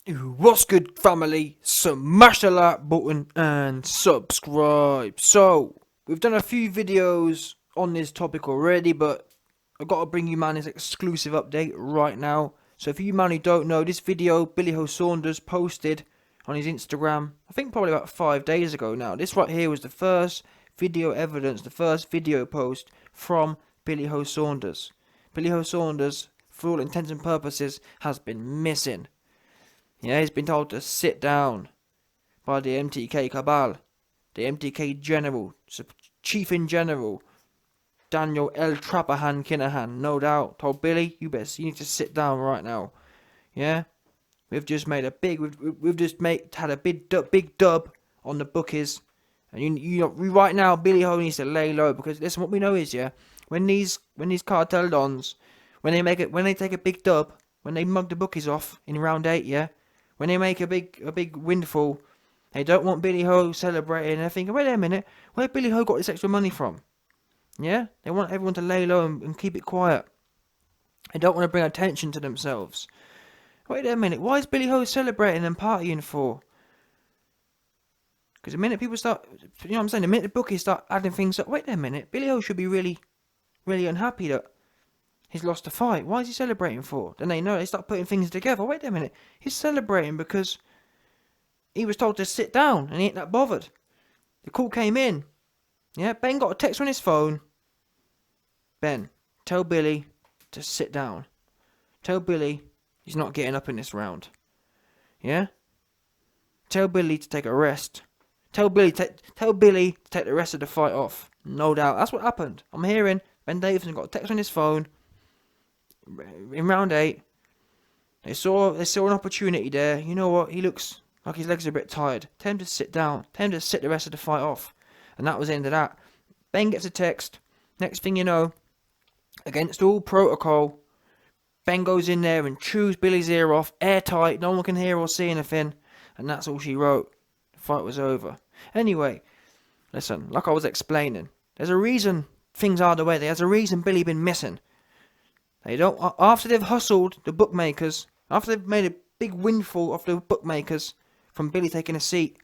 What's good, family? Smash the like button and subscribe. So, we've done a few videos on this topic already, but I've got to bring you man this exclusive update right now. So, if you man who don't know, this video Billy Ho Saunders posted on his Instagram, I think probably about 5 days ago now. This right here was the first video evidence, the first video post from Billy Ho Saunders. Billy Ho Saunders, for all intents and purposes, has been missing. Yeah, he's been told to sit down by the MTK cabal, the MTK general, chief in general, Daniel El Trapahan Kinahan, no doubt, told Billy, you need to sit down right now. Yeah, we've just made a big, we've just had a big dub on the bookies, and right now Billy Ho needs to lay low because listen, what we know is when these cartel dons, when they take a big dub, when they mug the bookies off in round 8, when they make a big windfall, they don't want Billy Ho celebrating. They're thinking, wait a minute, where Billy Ho got this extra money from? Yeah, they want everyone to lay low and keep it quiet. They don't want to bring attention to themselves. Wait a minute, why is Billy Ho celebrating and partying for? Because the minute people start, you know what I'm saying, the minute the bookies start adding things up, wait a minute, Billy Ho should be really, really unhappy that he's lost a fight. Why is he celebrating for? Then they start putting things together. Wait a minute. He's celebrating because he was told to sit down and he ain't that bothered. The call came in. Yeah, Ben got a text on his phone. Ben, tell Billy to sit down. Tell Billy he's not getting up in this round. Yeah? Tell Billy to take a rest. Tell Billy to take the rest of the fight off. No doubt. That's what happened. I'm hearing Ben Davison got a text on his phone. In round 8, they saw an opportunity there. You know what? He looks like his legs are a bit tired. Tell him to sit down. Tell him to sit the rest of the fight off. And that was the end of that. Ben gets a text. Next thing you know, against all protocol, Ben goes in there and chews Billy's ear off, airtight. No one can hear or see anything. And that's all she wrote. The fight was over. Anyway, listen, like I was explaining, there's a reason things are the way. There's a reason Billy been missing. They don't. After they've hustled the bookmakers, after they've made a big windfall off the bookmakers from Billy taking a seat,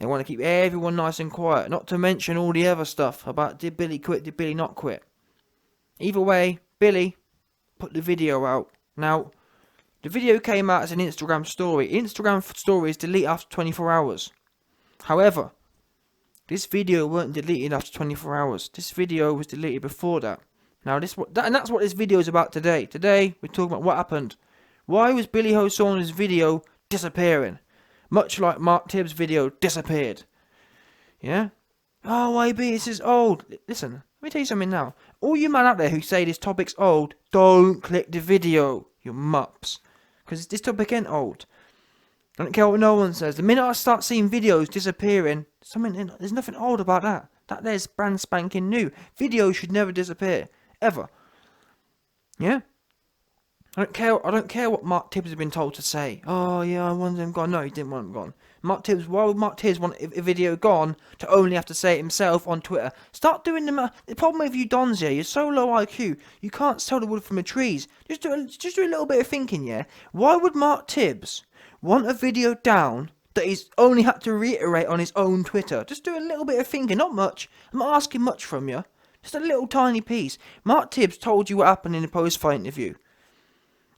they want to keep everyone nice and quiet. Not to mention all the other stuff about did Billy quit, did Billy not quit. Either way, Billy put the video out. Now, the video came out as an Instagram story. Instagram stories delete after 24 hours. However, this video weren't deleted after 24 hours. This video was deleted before that. Now, that's what this video is about today. Today, we're talking about what happened. Why was Billy Ho Saunders' video disappearing? Much like Mark Tibbs' video disappeared. Yeah? Oh, YB, this is old. Listen, let me tell you something now. All you man out there who say this topic's old, don't click the video, you mups. Because this topic ain't old. I don't care what no one says. The minute I start seeing videos disappearing, there's nothing old about that. That there's brand spanking new. Videos should never disappear. Ever. Yeah? I don't care what Mark Tibbs has been told to say. Oh yeah, I wanted him gone. No, he didn't want him gone. Why would Mark Tibbs want a video gone to only have to say it himself on Twitter? Start doing the problem with you dons here, you're so low IQ, you can't tell the wood from the trees. Just do a little bit of thinking, yeah? Why would Mark Tibbs want a video down that he's only had to reiterate on his own Twitter? Just do a little bit of thinking, not much. I'm not asking much from you. Just a little tiny piece. Mark Tibbs told you what happened in the post-fight interview.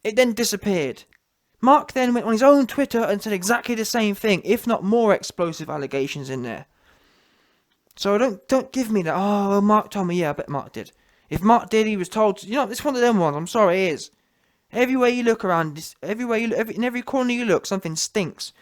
It then disappeared. Mark then went on his own Twitter and said exactly the same thing, if not more explosive allegations in there. So don't give me that, oh, well, Mark told me. Yeah, I bet Mark did. If Mark did, he was told, you know, it's one of them ones, I'm sorry, it is. Everywhere you look around, in every corner you look, something stinks.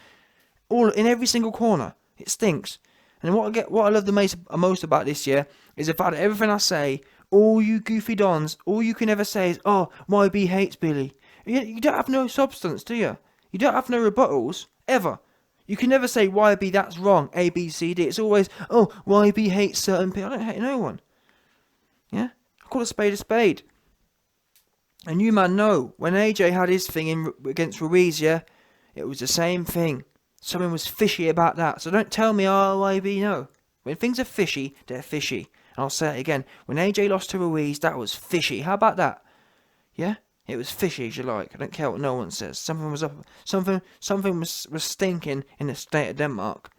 In every single corner, it stinks. And what I love the most about this year is the fact that everything I say, all you goofy dons, all you can ever say is, oh, YB hates Billy. You don't have no substance, do you? You don't have no rebuttals, ever. You can never say, YB, that's wrong, A, B, C, D. It's always, oh, YB hates certain people. I don't hate no one. Yeah? I call a spade a spade. And you man know, when AJ had his thing against Ruiz, yeah, it was the same thing. Something was fishy about that. So don't tell me, oh, YB, no. When things are fishy, they're fishy. And I'll say it again. When AJ lost to Ruiz, that was fishy. How about that? Yeah? It was fishy, as you like. I don't care what no one says. Something was up. Something was stinking in the state of Denmark.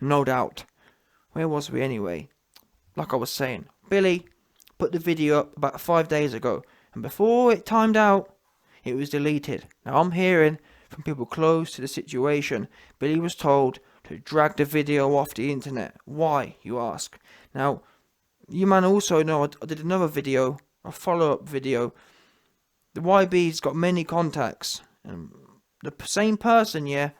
No doubt. Where was we anyway? Like I was saying, Billy put the video up about 5 days ago, and before it timed out, it was deleted. Now I'm hearing from people close to the situation, Billy was told to drag the video off the internet. Why, you ask? Now, you man also know I did another video, a follow-up video. The YB's got many contacts. The same person, yeah,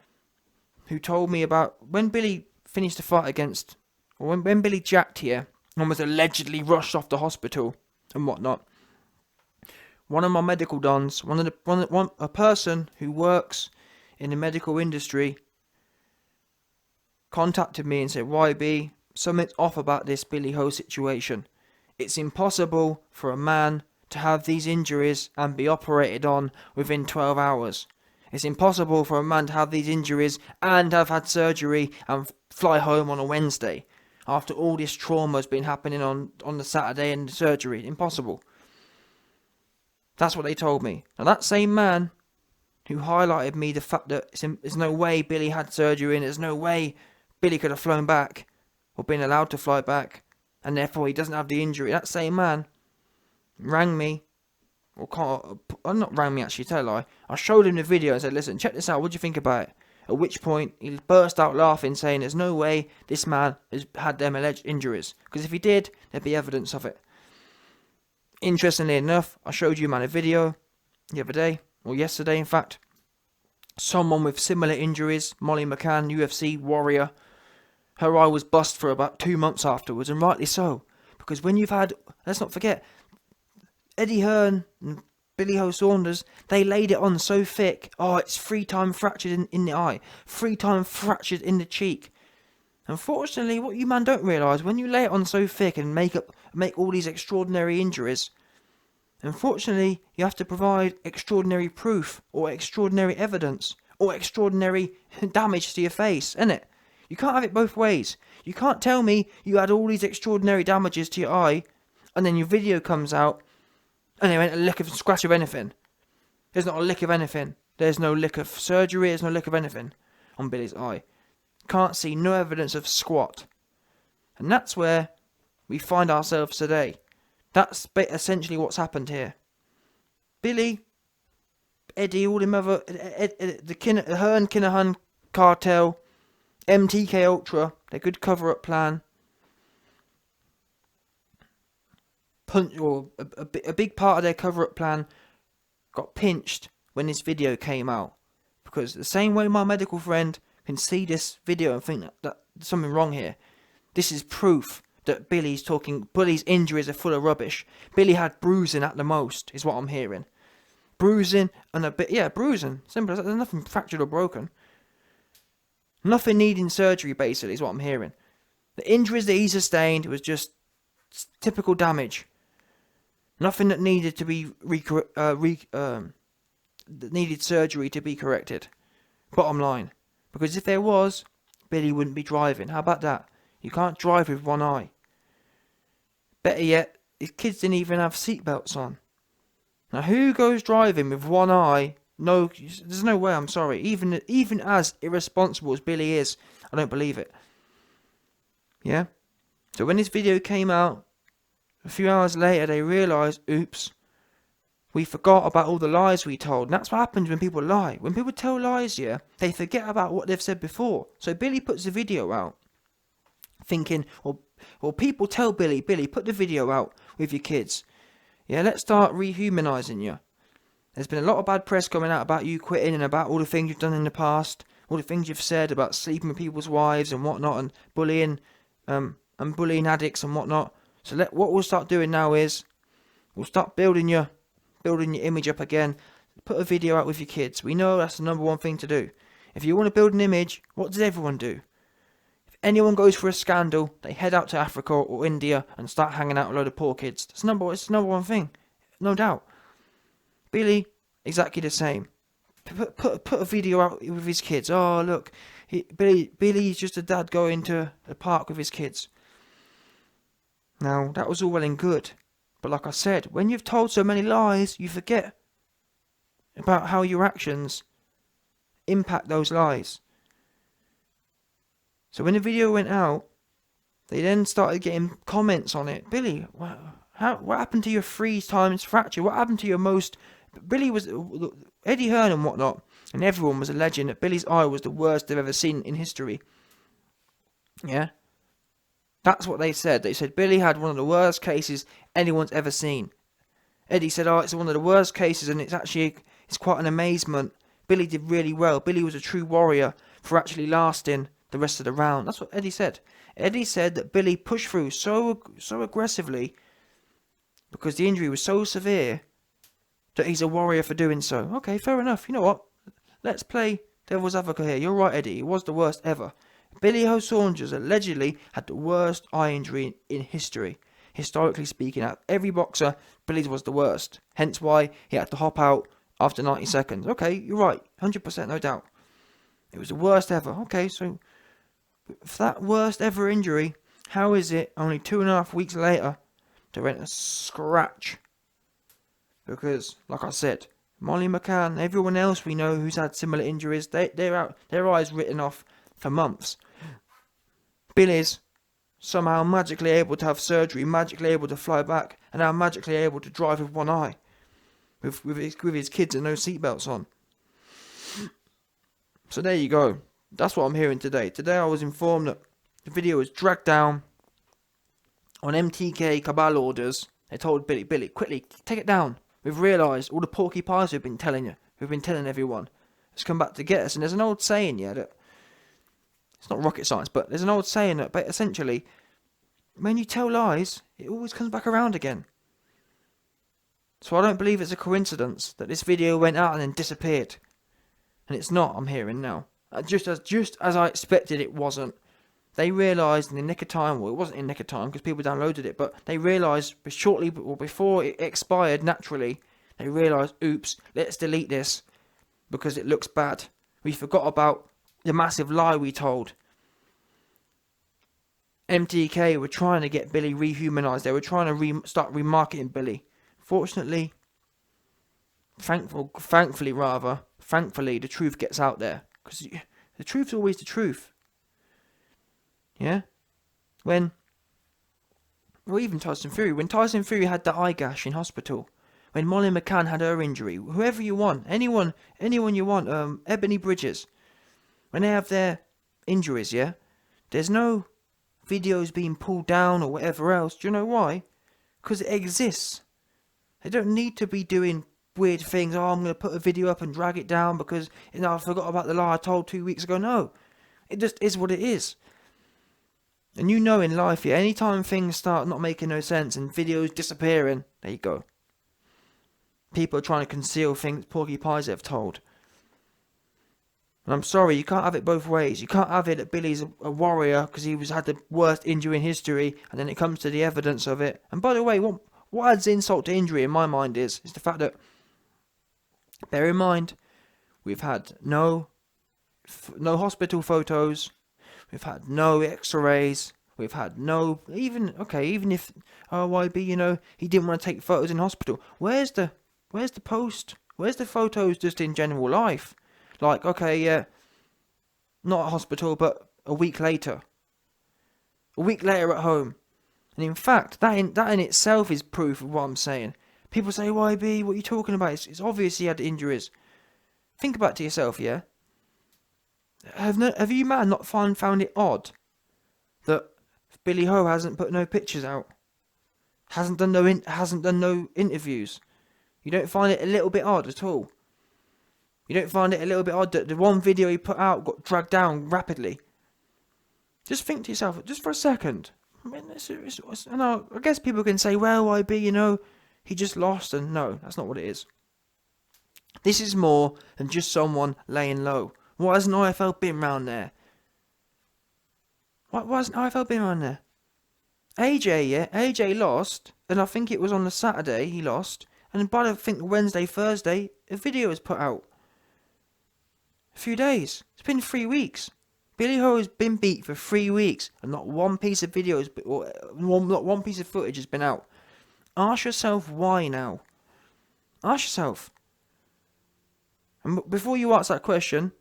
who told me about when Billy finished the fight against, or when Billy jacked here and was allegedly rushed off the hospital and whatnot. One of my medical dons, a person who works in the medical industry, contacted me and said, YB, something's off about this Billy Ho situation. It's impossible for a man to have these injuries and be operated on within 12 hours. It's impossible for a man to have these injuries and have had surgery and fly home on a Wednesday after all this trauma has been happening on the Saturday and the surgery. Impossible. That's what they told me. Now that same man who highlighted me the fact that there's no way Billy had surgery and there's no way Billy could have flown back or been allowed to fly back and therefore he doesn't have the injury. That same man rang me, not rang me actually, tell a lie. I showed him the video and said, listen, check this out, what do you think about it? At which point he burst out laughing, saying there's no way this man has had them alleged injuries, because if he did, there'd be evidence of it. Interestingly enough, I showed you man a video the other day, or yesterday in fact. Someone with similar injuries, Molly McCann, UFC warrior, her eye was bust for about 2 months afterwards, and rightly so. Because when you've had, let's not forget, Eddie Hearn and Billy Ho Saunders, they laid it on so thick. Oh, it's 3 times fractured in the eye, 3 times fractured in the cheek. Unfortunately, what you man don't realise, when you lay it on so thick and make all these extraordinary injuries, unfortunately, you have to provide extraordinary proof, or extraordinary evidence, or extraordinary damage to your face, innit? You can't have it both ways. You can't tell me you had all these extraordinary damages to your eye, and then your video comes out, and there ain't a lick of scratch of anything. There's not a lick of anything. There's no lick of surgery, there's no lick of anything on Billy's eye. Can't see no evidence of squat. And that's where we find ourselves today. That's essentially what's happened here. Billy, Eddie, all them other, the Hearn, Kinahan, Cartel, MTK Ultra, their good cover-up plan. A big part of their cover-up plan got pinched when this video came out. Because the same way my medical friend can see this video and think that there's something wrong here. This is proof that Billy's injuries are full of rubbish. Billy had bruising at the most, is what I'm hearing. Bruising and a bit, bruising. Simple as that. There's nothing fractured or broken. Nothing needing surgery, basically, is what I'm hearing. The injuries that he sustained was just typical damage. Nothing that needed to be that needed surgery to be corrected. Bottom line. Because if there was, Billy wouldn't be driving. How about that? You can't drive with one eye. Better yet, his kids didn't even have seatbelts on. Now who goes driving with one eye? No, there's no way, I'm sorry. Even as irresponsible as Billy is, I don't believe it. Yeah? So when this video came out, a few hours later they realised, oops, we forgot about all the lies we told. And that's what happens when people lie. When people tell lies, yeah, they forget about what they've said before. So Billy puts the video out, thinking, or people tell Billy, put the video out with your kids. Yeah, let's start rehumanising you. There's been a lot of bad press coming out about you quitting and about all the things you've done in the past, all the things you've said about sleeping with people's wives and whatnot, and bullying addicts and whatnot. So what we'll start doing now is we'll start building your image up again. Put a video out with your kids. We know that's the number one thing to do. If you want to build an image, what does everyone do? If anyone goes for a scandal, they head out to Africa or India and start hanging out with a load of poor kids. It's the number one thing, no doubt. Billy, exactly the same. Put a video out with his kids. Oh look, Billy's just a dad going to the park with his kids. Now that was all well and good, but like I said, when you've told so many lies, you forget about how your actions impact those lies. So when the video went out, they then started getting comments on it. Billy, what happened to your 3 times fracture? What happened to your most... Billy was... Eddie Hearn and whatnot, and everyone was alleging that Billy's eye was the worst they've ever seen in history. Yeah? That's what they said. They said Billy had one of the worst cases anyone's ever seen. Eddie said, oh, it's one of the worst cases, and it's quite an amazement. Billy did really well. Billy was a true warrior for actually lasting the rest of the round. That's what Eddie said. Eddie said that Billy pushed through so aggressively because the injury was so severe that he's a warrior for doing so. Okay, fair enough. You know what? Let's play devil's advocate here. You're right, Eddie. It was the worst ever. Billy Ho Saunders allegedly had the worst eye injury in history. Historically speaking, out of every boxer, Billy's was the worst. Hence why he had to hop out after 90 seconds. Okay, you're right. 100%, no doubt. It was the worst ever. Okay, so for that worst ever injury, how is it only 2.5 weeks later to rent a scratch? Because, like I said, Molly McCann, everyone else we know who's had similar injuries, they're out, their eyes written off for months. Billy's somehow magically able to have surgery, magically able to fly back, and now magically able to drive with one eye, with his kids and no seatbelts on. So there you go. That's what I'm hearing today. Today I was informed that the video was dragged down on MTK cabal orders. They told Billy, quickly, take it down. We've realised all the porky pies we've been telling you, we've been telling everyone, has come back to get us. And there's an old saying, yeah, that it's not rocket science, but there's an old saying that essentially, when you tell lies, it always comes back around again. So I don't believe it's a coincidence that this video went out and then disappeared. And it's not, I'm hearing now. Just as I expected, it wasn't. They realised in the nick of time, well, it wasn't in nick of time because people downloaded it, but they realised shortly, or before it expired naturally, they realised, oops, let's delete this because it looks bad. We forgot about the massive lie we told. MTK were trying to get Billy rehumanised. They were trying to start remarketing Billy. Thankfully, the truth gets out there. Because the truth's always the truth. Yeah? Even Tyson Fury. When Tyson Fury had the eye gash in hospital. When Molly McCann had her injury. Whoever you want. Anyone you want. Ebony Bridges. When they have their injuries, yeah? There's no videos being pulled down or whatever else. Do you know why? Because it exists. They don't need to be doing weird things. Oh, I'm going to put a video up and drag it down because I forgot about the lie I told 2 weeks ago. No. It just is what it is. And you know in life, yeah, anytime things start not making no sense and videos disappearing, there you go. People are trying to conceal things Porky Pies have told. And I'm sorry, you can't have it both ways. You can't have it that Billy's a warrior because he had the worst injury in history, and then it comes to the evidence of it. And by the way, what adds insult to injury in my mind is the fact that, bear in mind, we've had no hospital photos, we've had no x-rays, we've had no, even if YB, he didn't want to take photos in hospital. Where's the post? Where's the photos just in general life? Like, okay, yeah, not at hospital, but a week later. A week later at home. And in fact, that in itself is proof of what I'm saying. People say, YB, what are you talking about? It's obvious he had injuries. Think about it to yourself, yeah? Have you, man, not found it odd that Billy Ho hasn't put no pictures out? Hasn't done no interviews? You don't find it a little bit odd at all? You don't find it a little bit odd that the one video he put out got dragged down rapidly? Just think to yourself, just for a second. I mean, I guess people can say, well, YB, he just lost, and no, that's not what it is. This is more than just someone laying low. Why hasn't IFL been round there? Why hasn't IFL been round there? AJ lost, and I think it was on the Saturday he lost, and by Wednesday, Thursday, a video was put out. A few days. It's been 3 weeks. Billy Ho has been beat for 3 weeks, and not one piece of not one piece of footage has been out. Ask yourself why now. Ask yourself. And before you ask that question,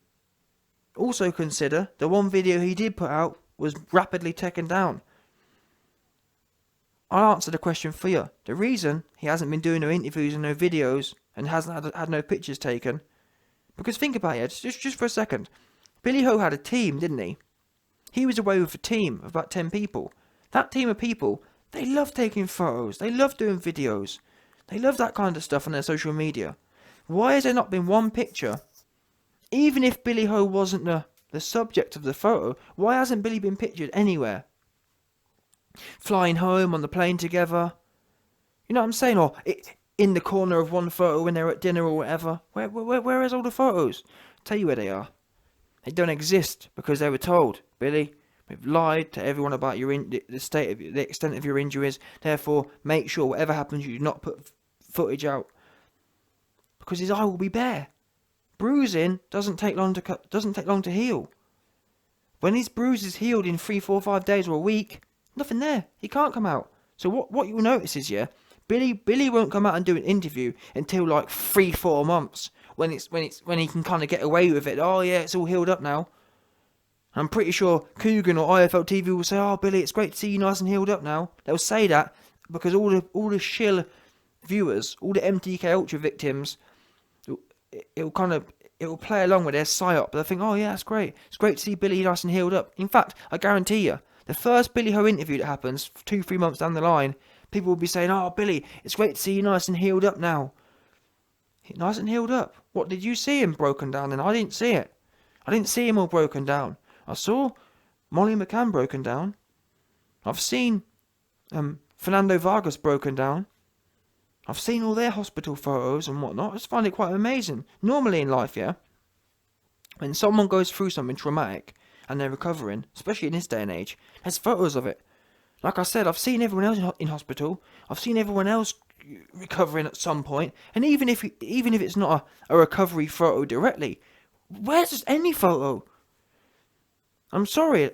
also consider the one video he did put out was rapidly taken down. I'll answer the question for you. The reason he hasn't been doing no interviews and no videos and hasn't had no pictures taken, because think about it, just for a second. Billy Ho had a team, didn't he? He was away with a team of about 10 people. That team of people, they love taking photos. They love doing videos. They love that kind of stuff on their social media. Why has there not been one picture? Even if Billy Ho wasn't the subject of the photo, why hasn't Billy been pictured anywhere? Flying home on the plane together. You know what I'm saying? Or in the corner of one photo when they're at dinner or whatever. Where is all the photos? Tell you where they are. They don't exist because they were told, Billy, we've lied to everyone about the extent of your injuries. Therefore, make sure whatever happens, you do not put footage out because his eye will be bare. Bruising doesn't take long to heal. When his bruise is healed in 3, 4, 5 days or a week, nothing there. He can't come out. So what you'll notice is, Billy won't come out and do an interview until like 3, 4 months. When he can kind of get away with it. Oh yeah, it's all healed up now. I'm pretty sure Coogan or IFL TV will say, "Oh Billy, it's great to see you nice and healed up now." They'll say that because all the shill viewers, all the MTK Ultra victims, it'll play along with their psyop. They'll think, "Oh yeah, that's great. It's great to see Billy nice and healed up." In fact, I guarantee you, the first Billy Ho interview that happens 2, 3 months down the line, people will be saying, "Oh Billy, it's great to see you nice and healed up now." Nice and healed up. What, did you see him broken down? And I didn't see it. I didn't see him all broken down. I saw Molly McCann broken down. I've seen Fernando Vargas broken down. I've seen all their hospital photos and whatnot. I just find it quite amazing. Normally in life, when someone goes through something traumatic and they're recovering, especially in this day and age, there's photos of it. Like I said, I've seen everyone else in hospital. I've seen everyone else recovering at some point, and even if it's not a recovery photo directly, where's just any photo? I'm sorry,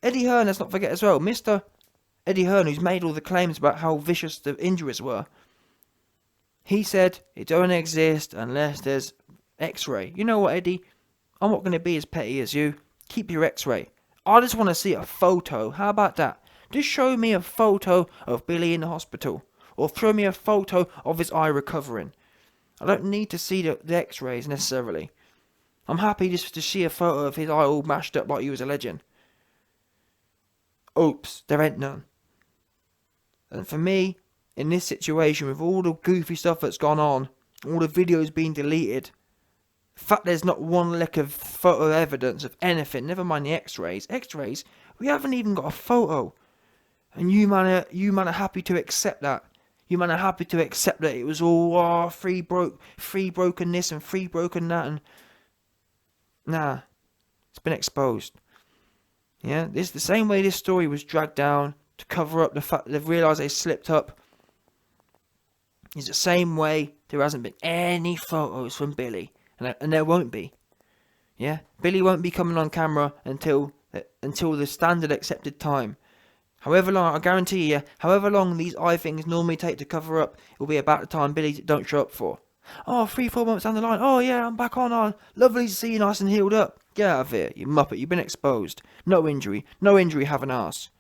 Eddie Hearn, let's not forget as well, Mr. Eddie Hearn, who's made all the claims about how vicious the injuries were. He said it don't exist unless there's X-ray. You know what, Eddie? I'm not going to be as petty as you. Keep your X-ray. I just want to see a photo. How about that? Just show me a photo of Billy in the hospital. Or throw me a photo of his eye recovering. I don't need to see the X-rays necessarily. I'm happy just to see a photo of his eye all mashed up like he was a legend. Oops, there ain't none. And for me, in this situation, with all the goofy stuff that's gone on, all the videos being deleted, the fact there's not one lick of photo evidence of anything, never mind the X-rays. X-rays, we haven't even got a photo. And you man are happy to accept that. You man are happy to accept that it was all free broken this and free broken that, and nah, it's been exposed. Yeah, this the same way this story was dragged down to cover up the fact that they've realised they slipped up. It's the same way there hasn't been any photos from Billy, and there won't be. Yeah, Billy won't be coming on camera until the standard accepted time. However long, I guarantee you, however long these eye things normally take to cover up, it will be about the time Billy don't show up for. Oh, 3, 4 months down the line, oh yeah, I'm back on, lovely to see you nice and healed up. Get out of here, you muppet, you've been exposed. No injury, have an arse.